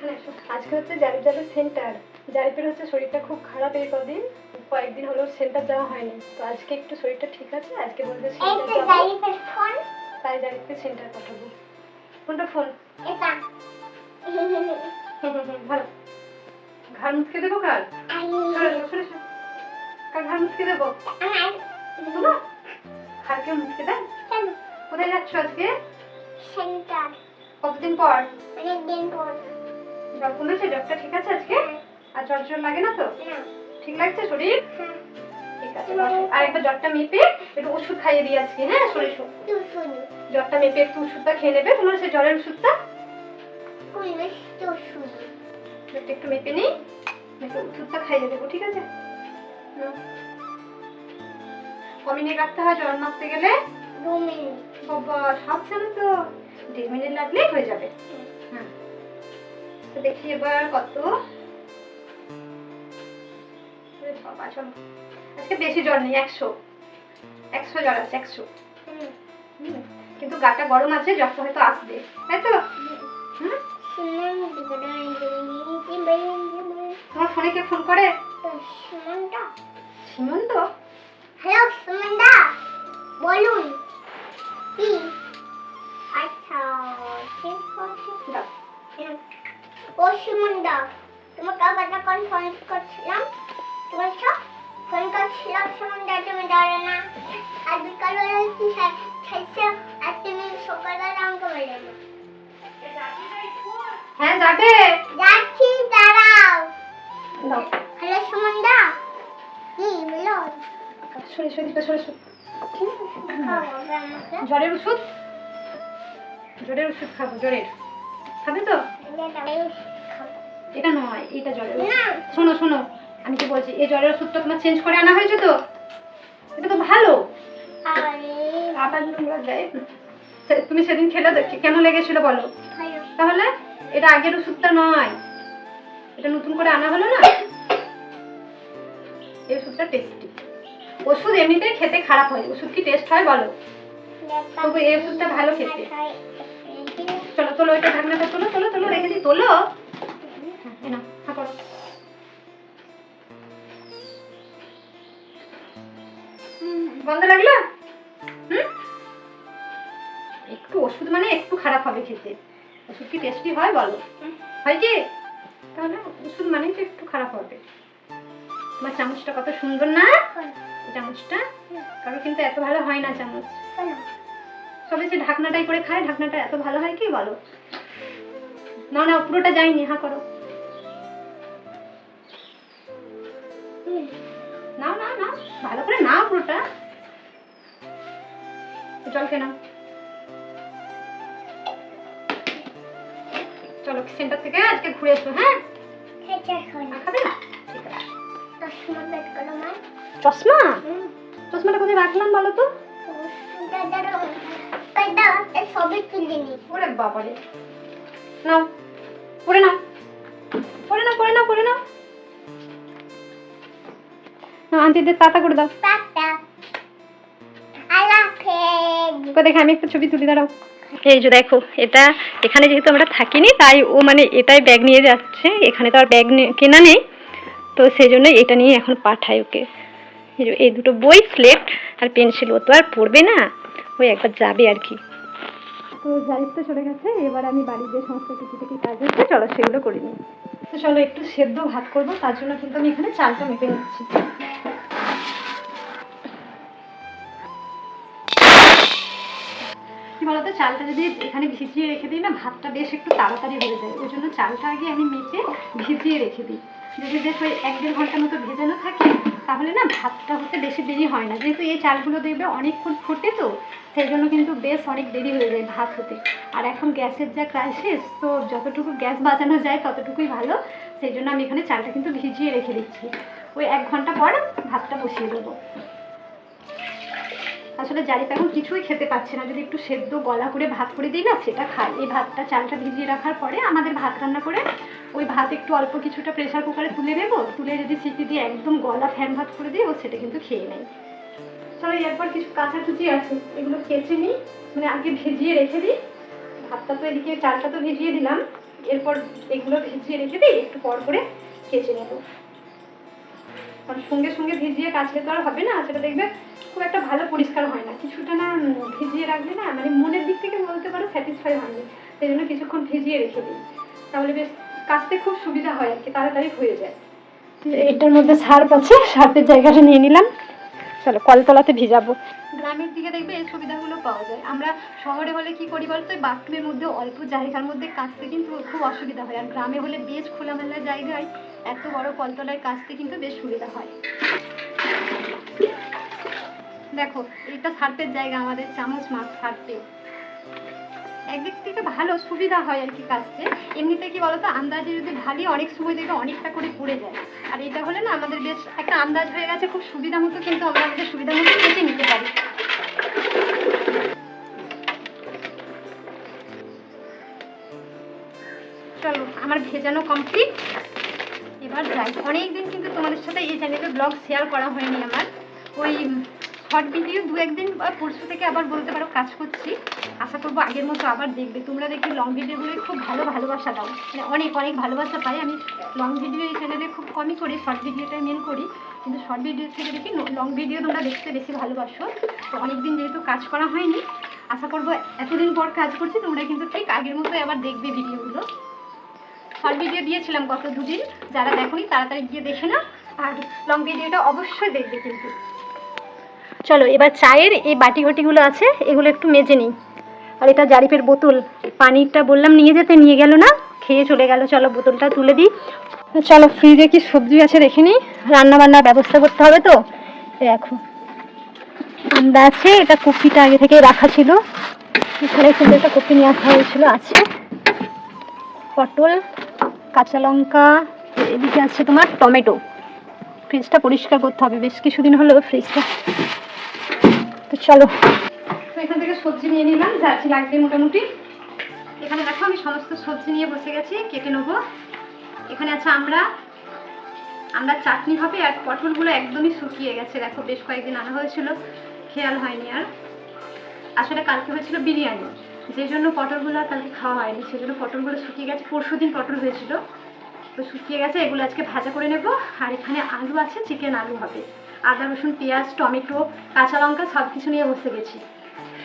এখানে এসো। আজকে হচ্ছে জারিফের সেন্টার। জারিফের হচ্ছে শরীরটা খুব খারাপ, এই কদিন কয়েকদিন হলো সেন্টার যাওয়া হয়নি, তো আজকে একটু শরীরটা ঠিক আছে, আজকে বলছে সেন্টার যাবো, তাই জারিফকে সেন্টার পাঠাবো। কোনটা ফোন? এটা। ভালো। ঘাড় মুছকে দেবো কার? কার ঘাড় মুছকে দেবো? তোমার ঘাড় কেউ মুছকে দেয়? কোথায় যাচ্ছ আজকে? সেন্টার। কতদিন পর? অনেকদিন পর। জ্বর কমেছে? জ্বরটা ঠিক আছে আজকে? আর জ্বর জ্বর লাগে না তো? ঠিক লাগছে শরীর? ঠিক আছে। আর একবার জ্বরটা মেপে একটু ওষুধ খাইয়ে দিই আজকে, হ্যাঁ? শরীর জ্বরটা মেপে একটু ওষুধটা খেয়ে নেবে, তোমার সেই জ্বরের ওষুধটা একটু মেপে নিই, মেপে ওষুধটা খাইয়ে দেবো, ঠিক আছে? ক মিনিট রাখতে হয় জ্বর মাপতে গেলে? 2 মিনিট। বাবা সাবধানে তো, 1.5 মিনিট লাগলেই হয়ে যাবে। হ্যাঁ, তো দেখি এবার কত। বাবা চলো, আজকে বেশি জ্বর নেই, 100 জ্বর আছে, 100। কিন্তু গাটা গরম আছে, জ্বরটা হয়তো আসবে, তাই তো? তোমার ফোনে কে ফোন করে? সীমন্ত। হ্যালো সুমনদা, বলুন কি? আচ্ছা ঠিক আছে। ও সুমনদা, তোমাকে কতক্ষণ ফোন করছিলাম, তোমার সব ফোন করছিলাম সুমনদা, তুমি ধরো না। আর বিকালবেলা কি খাইছো? আর তুমি সকালবেলা আমাকে বলে না। হ্যাঁ যাবে, যাচ্ছি, দাঁড়াও। হ্যালো সুমনদা, কি বলো? জ্বরের ওষুধ, জ্বরের ওষুধ খাবো, জ্বরের খাবে তো? এটা নয়, এটা জ্বরের। শোনো শোনো, আমি কি বলছি, এই জ্বরের ওষুধটা তোমার চেঞ্জ করে আনা হয়েছে তো? এটা তো ভালো। আবার নোংরা দেয়। তুমি সেদিন খেলে কেন লেগেছিল বলো? তাহলে এটা আগের ওষুধটা নয়, এটা নতুন করে আনা হলো না। এই ওষুধটা টেস্টি। ওষুধ এমনিতেই খেতে খারাপ হয়, ওষুধ কি টেস্ট হয় বলো? তবু এই ওষুধটা ভালো খেতে। চলো তোলো, এটা ঢাকনাটা তোলো, তোলো তোলো, রেখে দিই, তোলো। না হা করো। বন্ধ লাগলো? একটু ওষুধ মানে একটু খারাপ হবে খেতে, ওষুধ কি টেস্টি হয় বলো? হয় কি? তাহলে ওষুধ মানে তো একটু খারাপ হবে। তোমার চামচটা কত সুন্দর না? চামচটা কারো কিন্তু এত ভালো হয় না চামচ, সবাই যে ঢাকনাটাই করে খায়, ঢাকনাটা এত ভালো হয় কি বলো? না না পুরোটা যায়নি, হা করো। নাও নাও নাও, ভালো করে নাও পুরোটা। জল খেয়ে নাও। চলো সেন্টার থেকে আজকে ঘুরে এসো, হ্যাঁ? খাবে না? ঠিক আছে। চশমা? চশমাটা কোথায় রাখলাম বলো তো? ওরে বাবারে, নাও পরে নাও, পরে নাও, পরে নাও, পরে নাও। আন্টিদের টাটা করে দাও। দেখে আমি একটু ছবি তুলি, দাঁড়াও। এই যে দেখো, এটা এখানে যেহেতু আমরা থাকিনি, তাই ও মানে এটাই ব্যাগ নিয়ে যাচ্ছে, এখানে তো আর ব্যাগ কেনা নেই, তো সেই জন্য এটা নিয়ে এখন পাঠাই ওকে। এই দুটো বই, স্লেট আর পেন্সিল, ও তো আর পড়বে না, ওই একবার যাবে আর কি। তো জারিফ তো চলে গেছে, এবার আমি বাড়ির যে সমস্ত টুকিটাকি কাজ আছে চলো সেগুলো করে নিই। তো চলো একটু সেদ্ধ ভাত করবো, তার জন্য কিন্তু আমি এখানে চালটা মেপে নিচ্ছি। কি বলতো, চালটা যদি এখানে ভিজিয়ে রেখে দিই না, ভাতটা বেশ একটু তাড়াতাড়ি হয়ে যায়, ওই জন্য চালটা আগে আমি মেপে ভিজিয়ে রেখে দিই। যদি দেখো 1-1.5 ঘন্টার মতো ভেজানো থাকে, তাহলে না ভাতটা হতে বেশি দেরি হয় না, যেহেতু এই চালগুলো দেখবে অনেকক্ষণ ফোটে, তো সেই জন্য কিন্তু বেশ অনেক দেরি হয়ে যায় ভাত হতে। আর এখন গ্যাসের যা ক্রাইসিস, তো যতটুকু গ্যাস বাঁচানো যায় ততটুকুই ভালো, সেই জন্য আমি এখানে চালটা কিন্তু ভিজিয়ে রেখে দিচ্ছি। ওই 1 ঘন্টা পর ভাতটা বসিয়ে দেবো। আসলে জারিফ এখন কিছুই খেতে পাচ্ছে না, যদি একটু সেদ্ধ গলা করে ভাত করে দিই না, সেটা খায়। এই ভাতটা চালটা ভিজিয়ে রাখার পরে আমাদের ভাত রান্না করে ওই ভাত একটু অল্প কিছুটা প্রেসার কুকারে তুলে দেবো, তুলে যদি সিটি দিয়ে একদম গলা ফ্যান ভাত করে দিই, ও সেটা কিন্তু খেয়ে নেয়। চলো এরপর কিছু কাঁচাকুচি আছে, এগুলো কেচে নিই, মানে আগে ভিজিয়ে রেখে দিই। ভাতটা তো এদিকে, চালটা তো ভিজিয়ে দিলাম, এরপর এগুলো ভিজিয়ে রেখে দিই, একটু পর করে কেচে নেব। কারণ সঙ্গে সঙ্গে ভিজিয়ে কাচলে তো আর হবে না, সেটা দেখবে খুব একটা ভালো পরিষ্কার হয় না। কিছুটা না ভিজিয়ে রাখলে না মানে মনের দিক থেকে বলতে পারো স্যাটিসফাই হয়নি, সেই জন্য কিছুক্ষণ ভিজিয়ে রেখে দিই, তাহলে বেশ কাচতে খুব সুবিধা হয় আর কি, তাড়াতাড়ি হয়ে যায়। এটার মধ্যে সার্ফ আছে, সার্ফের জায়গাটা নিয়ে নিলাম। চলো কলতলাতে ভিজাবো। গ্রামের দিকে দেখবে এই সুবিধাগুলো পাওয়া যায়। আমরা শহরে হলে কি করি বলতো, বাথরুমের মধ্যে অল্প জায়গার মধ্যে কাচতে কিন্তু খুব অসুবিধা হয়, আর গ্রামে হলে বেশ খোলামেলা জায়গায় এত বড় কলতলায় কাচতে কিন্তু বেশ সুবিধা হয়। দেখো এটা সার্ফের জায়গা, আমাদের চামচ মাছ সার্ফে একদিক থেকে ভালো সুবিধা হয় আর কি কাচতে। এমনিতে কি বলতো, আন্দাজে যদি ঢালি অনেক সময় দেখবে অনেকটা করে পড়ে যায়, আর এটা হলে না আমাদের বেশ একটা আন্দাজ হয়ে গেছে, খুব সুবিধা মতো কিন্তু আমরা আমাদের সুবিধা মতো কেটে নিতে পারি। চলো আমার ভেজানো কমপ্লিট, এবার যাই। অনেকদিন কিন্তু তোমাদের সাথে এই চ্যানেলে ব্লগ শেয়ার করা হয়নি আমার, ওই শর্ট ভিডিও দু একদিন পরশু থেকে আবার বলতে পারো কাজ করছি। আশা করবো আগের মতো আবার দেখবে তোমরা, দেখি লং ভিডিওগুলোই খুব ভালো ভালোবাসা দাও, মানে অনেক অনেক ভালোবাসা পাই। আমি লং ভিডিও এই চ্যানেলে খুব কমই করি, শর্ট ভিডিওটাই মেন করি, কিন্তু শর্ট ভিডিও থেকে দেখি লং ভিডিও তোমরা দেখতে বেশি ভালোবাসো। তো অনেকদিন যেহেতু কাজ করা হয়নি, আশা করবো এতদিন পর কাজ করছি তোমরা কিন্তু ঠিক আগের মতো আবার দেখবে ভিডিওগুলো। শর্ট ভিডিও দিয়েছিলাম গত দুদিন, যারা দেখোনি তাড়াতাড়ি গিয়ে দেখে না, আর লং ভিডিওটা অবশ্যই দেখবে কিন্তু। চলো এবার চায়ের এই বাটি ঘটিগুলো আছে এগুলো একটু মেজে নিই। আর এটা জারিফের বোতল, পানিটা বললাম নিয়ে যেতে, নিয়ে গেল না, খেয়ে চলে গেল। চলো বোতলটা তুলে দিই। চলো ফ্রিজে কি সবজি আছে দেখে নিই, রান্না বান্নার ব্যবস্থা করতে হবে তো। দেখো আন্দা আছে, এটা কপিটা আগে থেকে রাখা ছিল, এখানে কিন্তু একটা কপি নিয়ে আসা হয়েছিল, আছে পটল, কাঁচা লঙ্কা, এদিকে আছে তোমার টমেটো। ফ্রিজটা পরিষ্কার করতে হবে, বেশ কিছুদিন হলো ফ্রিজটা। তো চলো তো এখান থেকে সবজি নিয়ে নিলাম, যাচ্ছি লাগবে মোটামুটি। এখানে দেখো আমি সমস্ত সবজি নিয়ে বসে গেছি, কেটে নেবো। এখানে আছে আমরা চাটনি হবে, আর পটলগুলো একদমই শুকিয়ে গেছে, দেখো বেশ কয়েকদিন আনা হয়েছিল, খেয়াল হয়নি। আর আসলে কালকে হয়েছিল বিরিয়ানি, যে জন্য পটলগুলো আর কালকে খাওয়া হয়নি, সেজন্য পটলগুলো শুকিয়ে গেছে। পরশুদিন পটল হয়েছিল, তো শুকিয়ে গেছে, এগুলো আজকে ভাজা করে নেব। আর এখানে আলু আছে, চিকেন আলু হবে, আদা রসুন পেঁয়াজ টমেটো কাঁচা লঙ্কা সব কিছু নিয়ে বসে গেছি।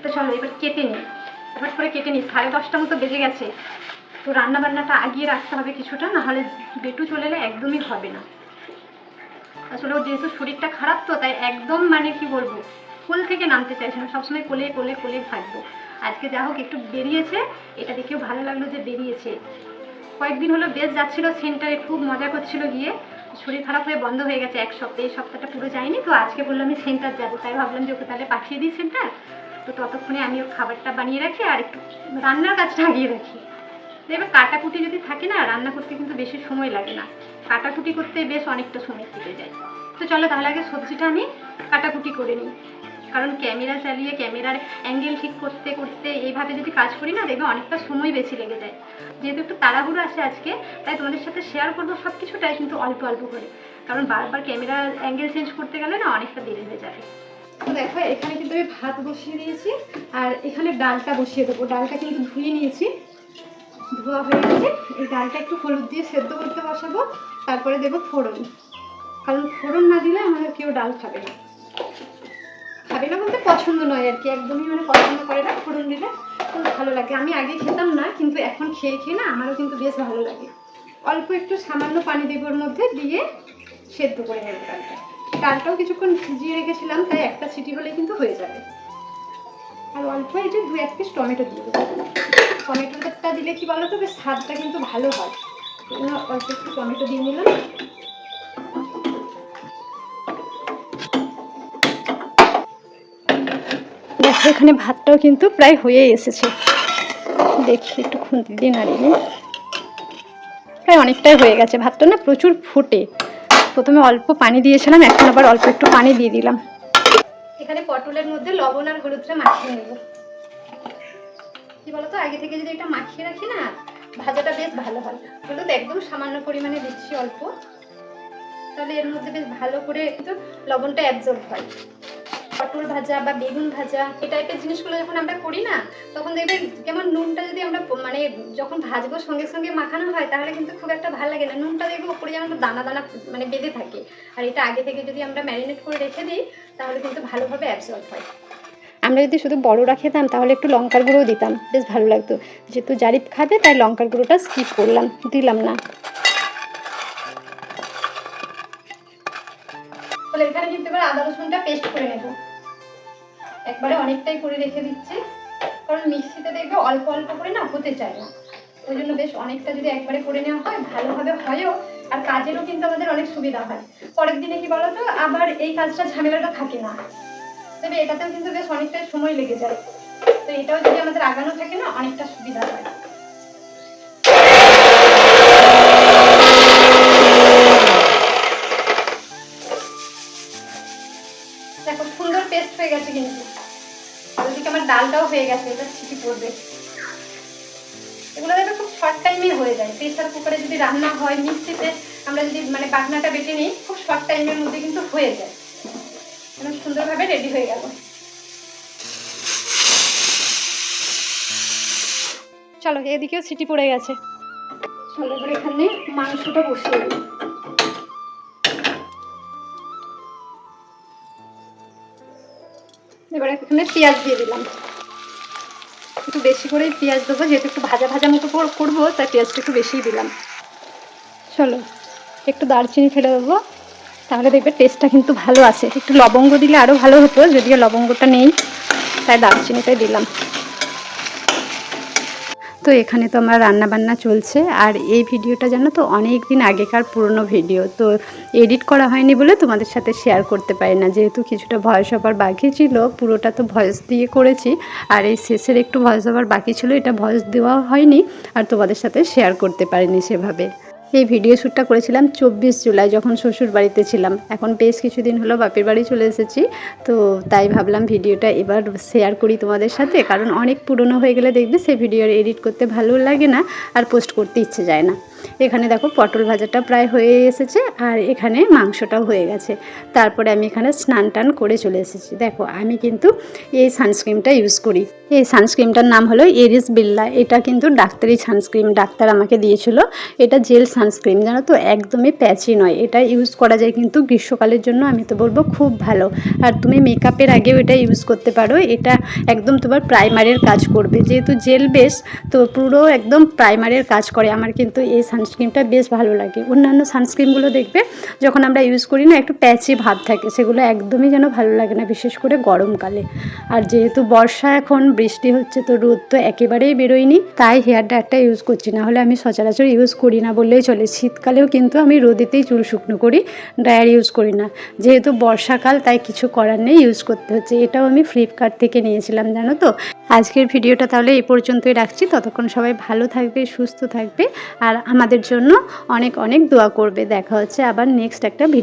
তো চলো এবার কেটে নিই, এবার করে কেটে নিই। 10:30 মতো বেজে গেছে, তো রান্না বান্নাটা আগিয়ে রাখতে হবে কিছুটা, নাহলে বেটু চলে এলে একদমই হবে না। আসলে ওর যেহেতু শরীরটা খারাপ, তো তাই একদম মানে কি বলবো, কোল থেকে নামতে চাইছে না, সবসময় কোলে কোলে কোলে থাকবো। আজকে যা হোক একটু বেরিয়েছে, এটা দেখেও ভালো লাগলো যে বেরিয়েছে। কয়েকদিন হলো বেশ যাচ্ছিল সেন্টারে, খুব মজা করছিল গিয়ে, শরীর খারাপ হয়ে বন্ধ হয়ে গেছে এক সপ্তাহ, এই সপ্তাহটা পুরো যায়নি। তো আজকে বললাম আমি সেন্টার যাবো, তাই ভাবলাম যে ওকে তাহলে পাঠিয়ে দিই সেন্টার। তো ততক্ষণে আমি ওর খাবারটা বানিয়ে রাখি আর একটু রান্নার কাজটা আগিয়ে রাখি। এবার কাটাকুটি যদি থাকে না, রান্না করতে কিন্তু বেশি সময় লাগে না, কাটাকুটি করতে বেশ অনেকটা সময় কেটে যায়। তো চলো তাহলে আগে সবজিটা আমি কাটাকুটি করে নিই, কারণ ক্যামেরা চালিয়ে ক্যামেরার অ্যাঙ্গেল ঠিক করতে করতে এইভাবে যদি কাজ করি না, দেখবে অনেকটা সময় বেশি লেগে যায়। যেহেতু একটু তাড়াহুড়ো আছে আজকে, তাই তোমাদের সাথে শেয়ার করবো সব কিছুটাই, কিন্তু অল্প অল্প করে, কারণ বারবার ক্যামেরার অ্যাঙ্গেল চেঞ্জ করতে গেলে না অনেকটা দেরি হয়ে যাবে। তো দেখো এখানে কিন্তু আমি ভাত বসিয়ে দিয়েছি, আর এখানে ডালটা বসিয়ে দেবো। ডালটা কিন্তু ধুয়ে নিয়েছি, ধোয়া হয়ে গেছে। এই ডালটা একটু হলুদ দিয়ে সেদ্ধ করতে বসাবো, তারপরে দেবো ফোড়ন, কারণ ফোড়ন না দিলে আমাদের কেউ ডাল খাবে না। খাবে না বলতে পছন্দ নয় আর কি, একদমই মানে পছন্দ করে না ফোড়ন দিলে। খুব ভালো লাগে, আমি আগে খেতাম না, কিন্তু এখন খেয়ে খেয়ে না আমারও কিন্তু বেশ ভালো লাগে। অল্প একটু সামান্য পানি দেবো ওর মধ্যে, দিয়ে সেদ্ধ করে নেব ডালটা। ডালটাও কিছুক্ষণ ভিজিয়ে রেখেছিলাম, তাই একটা সিটি হলে কিন্তু হয়ে যাবে। আর অল্প এই যে 2-1 পিস টমেটো দিয়ে দেবো। টমেটোটা দিলে কি বলো তো, বেশ স্বাদটা কিন্তু ভালো হয়, অল্প একটু টমেটো দিয়ে নিলাম। দেখো এখানে ভাতটাও কিন্তু প্রায় হয়ে এসেছে, দেখি একটু খুন্তি দিয়ে নাড়িয়ে, প্রায় অনেকটাই হয়ে গেছে। ভাতটা না প্রচুর ফোটে, প্রথমে অল্প পানি দিয়েছিলাম, এখন আবার অল্প একটু পানি দিয়ে দিলাম। এখানে পটলের মধ্যে লবণ আর হলুদটা মাখিয়ে নেব। কি বলতো, আগে থেকে যদি এটা মাখিয়ে রাখি না, ভাজাটা বেশ ভালো হয়। হলুদ একদম সামান্য পরিমাণে দিচ্ছি অল্প, তাহলে এর মধ্যে বেশ ভালো করে কিন্তু লবণটা অ্যাবজর্ব হয়। পটল ভাজা বা বেগুন ভাজা এই টাইপের জিনিসগুলো যখন আমরা করি না, তখন দেখবে কেমন নুনটা যদি আমরা মানে যখন ভাজবো সঙ্গে সঙ্গে মাখানো হয় তাহলে কিন্তু খুব একটা ভালো লাগে না। নুনটা দেখবো উপরে যেমন দানা দানা মানে বেঁধে থাকে। আর এটা আগে থেকে যদি আমরা ম্যারিনেট করে রেখে দিই তাহলে কিন্তু ভালোভাবে অ্যাবজর্ব হয়। আমরা যদি শুধু বড়রা খেতাম তাহলে একটু লঙ্কার গুঁড়োও দিতাম, বেশ ভালো লাগতো। যেহেতু জারিফ খাবে তাই লঙ্কার গুঁড়োটা স্কিপ করলাম, দিলাম না। তাহলে এখানে কিন্তু এবার আদা রসুনটা পেস্ট করে নেব। একবারে অনেকটাই করে রেখে দিচ্ছি, কারণ মিক্সিতে দেখবে অল্প অল্প করে না হতে চায় না, ওই জন্য বেশ অনেকটা যদি একবারে করে নেওয়া হয় ভালোভাবে হয়ও, আর কাজেরও কিন্তু আমাদের অনেক সুবিধা হয়। পরের দিনে কি বলতো আবার এই কাজটা ঝামেলাটা থাকে না, তবে এটাতেও কিন্তু বেশ অনেকটাই সময় লেগে যায়। তো এটাও যদি আমাদের আগানো থাকে না অনেকটা সুবিধা হয়। দেখো সুন্দর পেস্ট হয়ে গেছে, কিন্তু ওদিকে আমার ডালটাও হয়ে গেছে, এটা ছিটি পড়বে। এগুলো দেখো খুব শর্ট টাইমে হয়ে যায়। প্রেসার কুকারে যদি রান্না হয়, মিক্সিতে আমরা যদি মানে বাটনাটা বেটে নিই, খুব শর্ট টাইমের মধ্যে কিন্তু হয়ে যায়। মানে সুন্দরভাবে রেডি হয়ে গেল। চলো এদিকেও সিটি পড়ে গেছে, চলো এবার এখানে মাংসটা বসিয়ে দিই। এবার এখানে পেঁয়াজ দিয়ে দিলাম, একটু বেশি করেই পেঁয়াজ দেবো, যেহেতু একটু ভাজা ভাজা মতো করবো তাই পেঁয়াজটা একটু বেশিই দিলাম। চলো একটু দারচিনি ফেলে দেবো, তাহলে দেখবে টেস্টটা কিন্তু ভালো আছে। একটু লবঙ্গ দিলে আরও ভালো হতো, যদিও লবঙ্গটা নেই তাই দারচিনিটাই দিলাম। তো এখানে তো আমার রান্নাবান্না চলছে, আর এই ভিডিওটা জানো তো অনেক দিন আগেকার পুরনো ভিডিও, তো এডিট করা হয়নি বলে তোমাদের সাথে শেয়ার করতে পারি না। যেহেতু কিছুটা ভয়েস ওভার বাকি ছিল, পুরোটা তো ভয়েস দিয়ে করেছি, আর এই শেষের একটু ভয়েস ওভার বাকি ছিল, এটা ভয়েস দেওয়া হয়নি আর তোমাদের সাথে শেয়ার করতে পারিনি সেভাবে। এই ভিডিও শ্যুটটা করেছিলাম 24 জুলাই, যখন শ্বশুর বাড়িতে ছিলাম। এখন বেশ কিছুদিন হলো বাপের বাড়ি চলে এসেছি, তো তাই ভাবলাম ভিডিওটা এবার শেয়ার করি তোমাদের সাথে, কারণ অনেক পুরনো হয়ে গেলে দেখবে সেই ভিডিও এডিট করতে ভালো লাগে না আর পোস্ট করতে ইচ্ছে যায় না। এখানে দেখো পটল ভাজাটা প্রায় হয়ে এসেছে, আর এখানে মাংসটাও হয়ে গেছে। তারপরে আমি এখানে স্নান টান করে চলে এসেছি। দেখো আমি কিন্তু এই সানস্ক্রিনটা ইউজ করি। এই সানস্ক্রিনটার নাম হলো এরিস বিল্লা। এটা কিন্তু ডাক্তারি সানস্ক্রিন, ডাক্তার আমাকে দিয়েছিল। এটা জেল সানস্ক্রিন, জানো তো একদমই প্যাচি নয়। এটা ইউজ করা যায় কিন্তু গ্রীষ্মকালের জন্য, আমি তো বলবো খুব ভালো। আর তুমি মেকআপের আগেও এটা ইউজ করতে পারো। এটা একদম তোমার প্রাইমারের কাজ করবে, যেহেতু জেল বেস তো পুরো একদম প্রাইমারের কাজ করে। আমার কিন্তু এই সানস্ক্রিনটা বেশ ভালো লাগে। অন্যান্য সানস্ক্রিনগুলো দেখবে যখন আমরা ইউজ করি না একটু প্যাচি ভাব থাকে, সেগুলো একদমই যেন ভালো লাগে না, বিশেষ করে গরমকালে। আর যেহেতু বর্ষা, এখন বৃষ্টি হচ্ছে, তো রোদ তো একেবারেই বেরোয়নি, তাই হেয়ার ড্রায়ারটা ইউজ করছি। না হলে আমি সচরাচর ইউজ করি না বললেই চলে। শীতকালেও কিন্তু আমি রোদেতেই চুল শুকনো করি, ড্রায়ার ইউজ করি না। যেহেতু বর্ষাকাল তাই কিছু করার নেই, ইউজ করতে হচ্ছে। এটাও আমি ফ্লিপকার্ট থেকে নিয়েছিলাম, জানো তো। আজকের ভিডিওটা তাহলে এই পর্যন্তই রাখছি। ততক্ষণ সবাই ভালো থাকবে, সুস্থ থাকবে, আর আমাদের জন্য অনেক অনেক দোয়া করবে। দেখা হচ্ছে আবার নেক্সট একটা ভিডিও।